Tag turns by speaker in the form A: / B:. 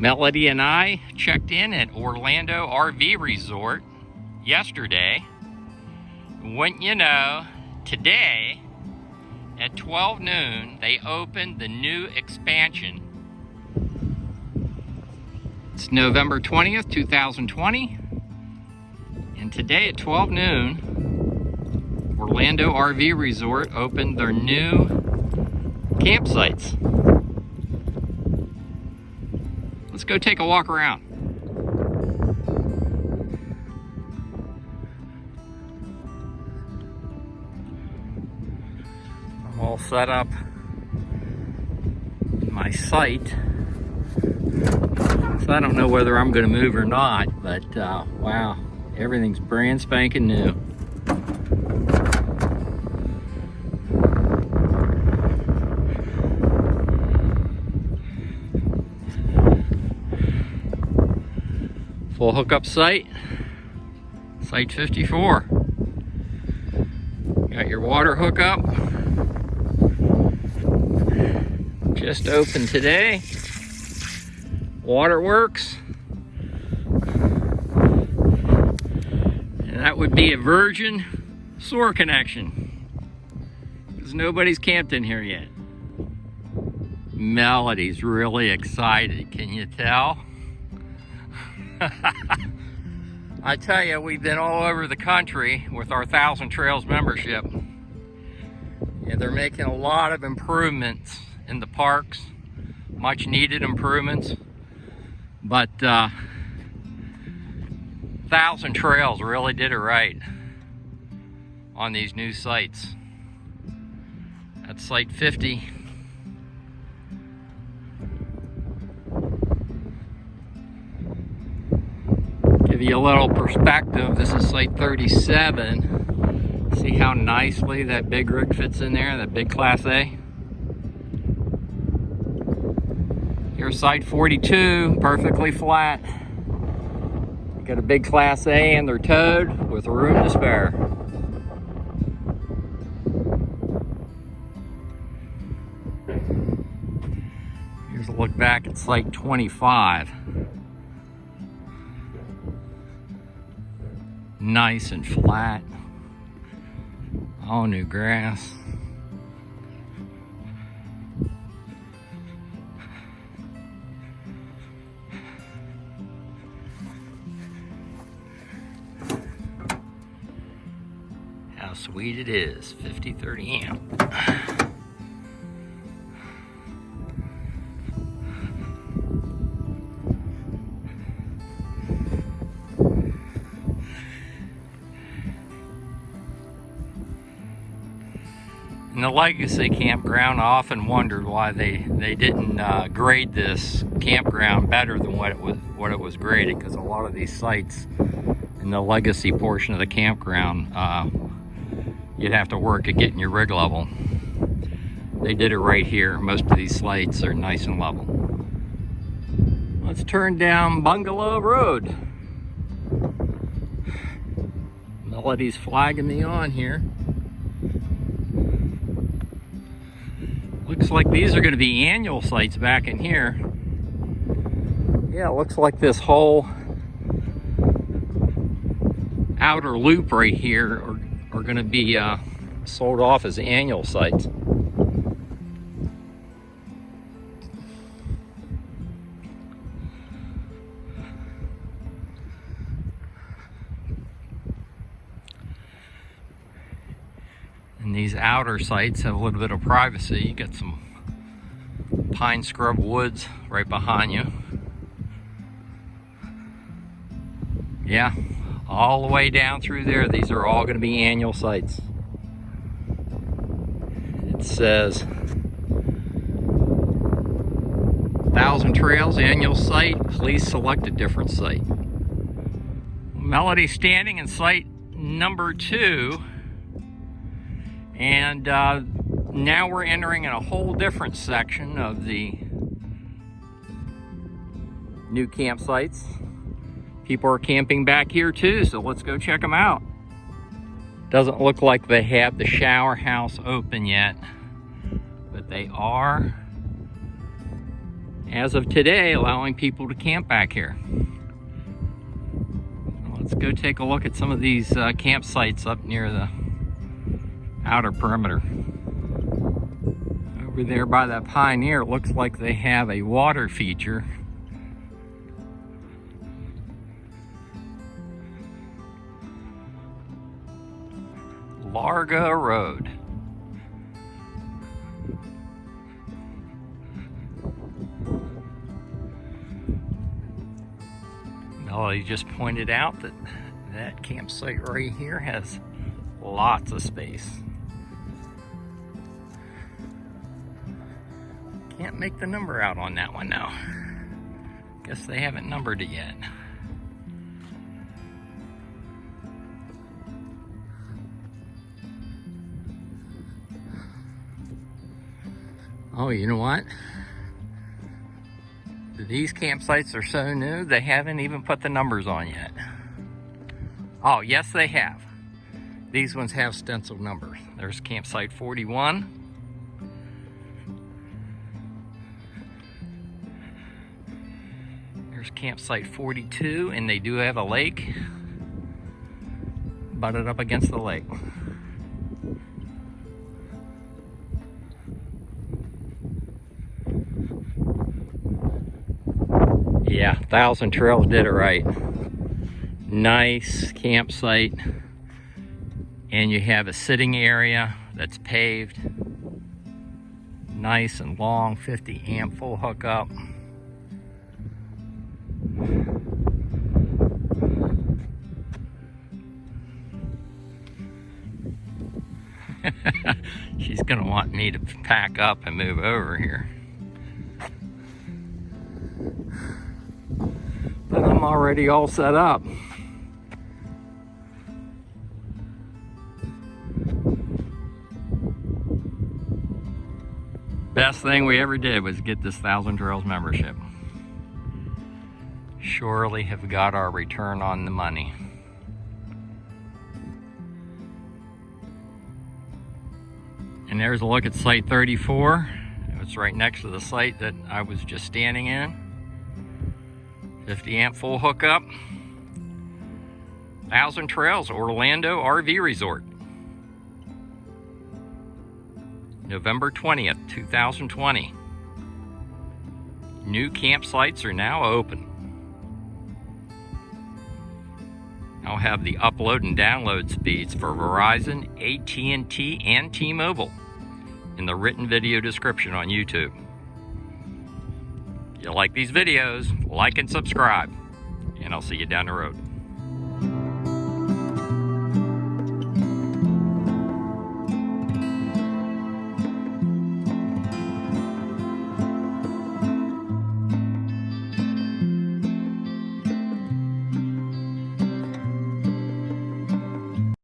A: Melody and I checked in at Orlando RV Resort yesterday. Wouldn't you know, today at 12 noon, they opened the new expansion. It's November 20th, 2020. And today at 12 noon, Orlando RV Resort opened their new campsites. Let's go take a walk around. I'm all set up in my site. So I don't know whether I'm going to move or not, but wow, everything's brand spanking new. Full hookup site, site 54. Got your water hookup. Just opened today. Waterworks. And that would be a virgin sewer connection, because nobody's camped in here yet. Melody's really excited, can you tell? I tell you, we've been all over the country with our Thousand Trails membership, and they're making a lot of improvements in the parks, much needed improvements, but Thousand Trails really did it right on these new sites. That's site 50. Give you a little perspective, this is site 37. See how nicely that big rig fits in there, that big Class A? Here's site 42, perfectly flat. You got a big Class A and they're towed with room to spare. Here's a look back at site 25. Nice and flat, all new grass. How sweet it is, 50-30 amp. In the Legacy Campground, I often wondered why they didn't grade this campground better than what it was graded, because a lot of these sites in the Legacy portion of the campground, you'd have to work at getting your rig level. They did it right here. Most of these sites are nice and level. Let's turn down Bungalow Road. Melody's flagging me on here. Looks like these are going to be annual sites back in here. Yeah, it looks like this whole outer loop right here are going to be sold off as annual sites. And these outer sites have a little bit of privacy. You got some pine scrub woods right behind you. Yeah, all the way down through there, these are all going to be annual sites. It says Thousand Trails annual site, please select a different site. Melody standing in site number 2. And now we're entering in a whole different section of the new campsites. People are camping back here too, so let's go check them out. Doesn't look like they have the shower house open yet, but they are. as of today, allowing people to camp back here. Let's go take a look at some of these campsites up near the outer perimeter. Over there by that Pioneer, it looks like they have a water feature. Largo Road. Melody just pointed out that that campsite right here has lots of space. Can't make the number out on that one now. Guess they haven't numbered it yet. Oh, you know what? These campsites are so new, they haven't even put the numbers on yet. Oh, yes, they have. These ones have stenciled numbers. There's campsite 41. There's campsite 42, and they do have a lake butted up against the lake. Yeah, Thousand Trails did it right. Nice campsite. And you have a sitting area that's paved. Nice and long, 50 amp full hookup. She's gonna want me to pack up and move over here. But I'm already all set up. Best thing we ever did was get this Thousand Trails membership. Surely have got our return on the money. And there's a look at site 34. It's right next to the site that I was just standing in. 50 amp full hookup. Thousand Trails Orlando RV Resort. November 20th, 2020. New campsites are now open. I'll have the upload and download speeds for Verizon, AT&T, and T-Mobile in the written video description on YouTube. If you like these videos, like and subscribe, and I'll see you down the road.